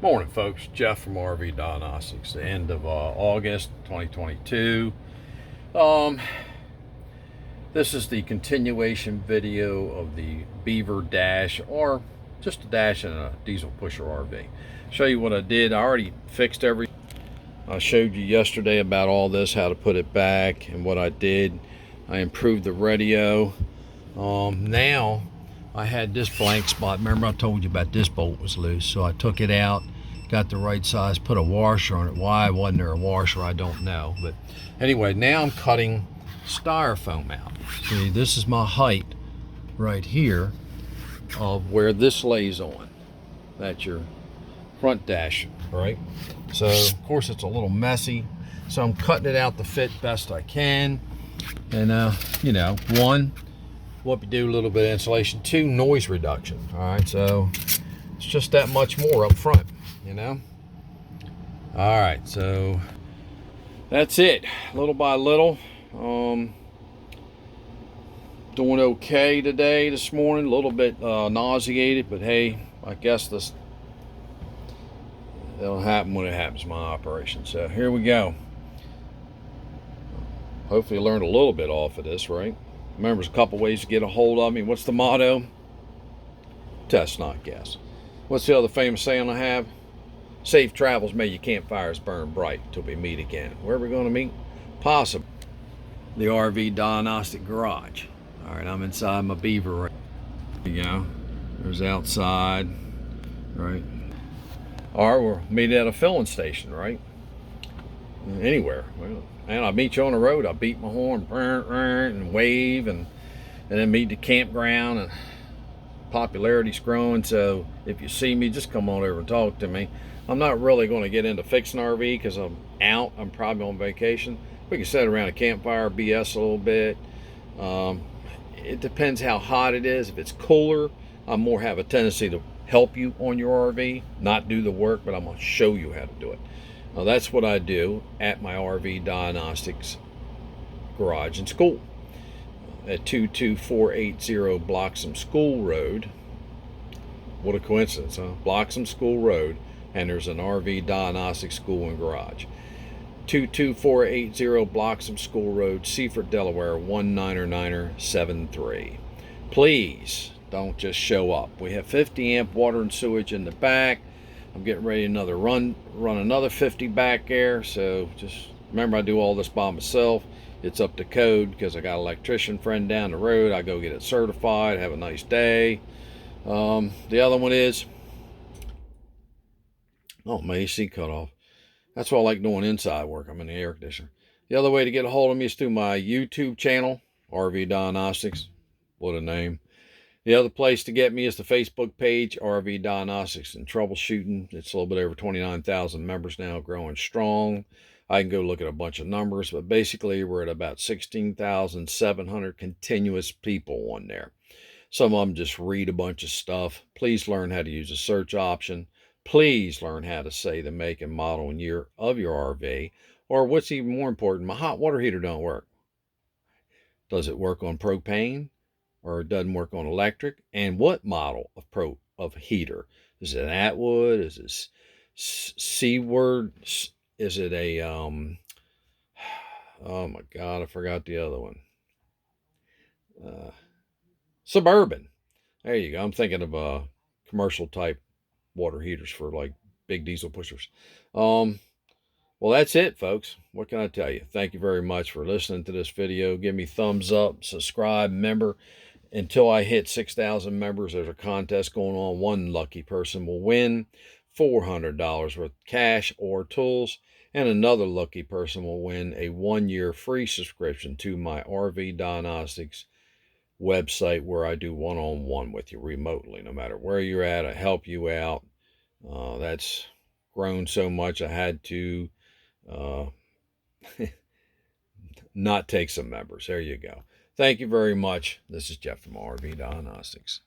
Morning, folks. Jeff from RV Diagnostics. The end of August 2022. This is the continuation video of the BEAVER dash, or just a dash in a diesel pusher RV. Show you what I did. I already fixed everything. I showed you yesterday about all this, how to put it back, and what I did. I improved the radio. Now I had this blank spot. Remember I told you about this bolt was loose, so I took it out, got the right size, put a washer on it. Why wasn't there a washer, I don't know. But anyway, now I'm cutting styrofoam out. See, this is my height right here of where this lays on. That's your front dash, right? So of course it's a little messy, so I'm cutting it out to fit best I can. And you know, one, what we do, a little bit of insulation. Two, noise reduction. All right, so it's just that much more up front, you know. All right, so that's it, little by little. Doing okay today, this morning. A little bit nauseated, but hey, I guess this, it'll happen when it happens, my operation. So here we go. Hopefully learned a little bit off of this, right? Remember, there's a couple ways to get a hold of me. What's the motto? Test, not guess. What's the other famous saying I have? Safe travels, may your campfires burn bright till we meet again. Where are we going to meet? Possibly the RV Diagnostic Garage. All right, I'm inside my BEAVER right. There you go. There's outside, right? Or we'll meet at a filling station, right? Anywhere. Well, and I'll meet you on the road. I'll beat my horn and wave, and then meet the campground. And popularity's growing, so if you see me, just come on over and talk to me. I'm not really going to get into fixing RV because I'm out. I'm probably on vacation. We can sit around a campfire, BS a little bit. It depends how hot it is. If it's cooler, I more have a tendency to help you on your RV, not do the work, but I'm going to show you how to do it. Now, that's what I do at my RV Diagnostics Garage and School at 22480 Bloxom School Road. What a coincidence, huh? Bloxom School Road, and there's an RV Diagnostics School and Garage. 22480 Bloxom School Road, Seaford, Delaware, 19973. Please don't just show up. We have 50 amp water and sewage in the back. I'm getting ready to run another 50 back there. So just remember, I do all this by myself. It's up to code because I got an electrician friend down the road. I go get it certified. Have a nice day. The other one is, oh, my AC cut off. That's why I like doing inside work. I'm in the air conditioner. The other way to get a hold of me is through my YouTube channel, RV Diagnostics. What a name. The other place to get me is the Facebook page, RV Diagnostics and Troubleshooting. It's a little bit over 29,000 members now, growing strong. I can go look at a bunch of numbers, but basically we're at about 16,700 continuous people on there. Some of them just read a bunch of stuff. Please learn how to use a search option. Please learn how to say the make and model and year of your RV. Or what's even more important, my hot water heater don't work. Does it work on propane? Or it doesn't work on electric? And what model of heater? Is it Atwood? Is it Seaward? Is it a oh my god, I forgot the other one. Suburban. There you go. I'm thinking of commercial type water heaters for like big diesel pushers. Well, that's it, folks. What can I tell you? Thank you very much for listening to this video. Give me thumbs up, subscribe, member. Until I hit 6,000 members, there's a contest going on. One lucky person will win $400 worth of cash or tools, and another lucky person will win a 1-year free subscription to my RV Diagnostics website, where I do one-on-one with you remotely. No matter where you're at, I help you out. That's grown so much I had to not take some members. There you go. Thank you very much. This is Jeff from RV Diagnostics.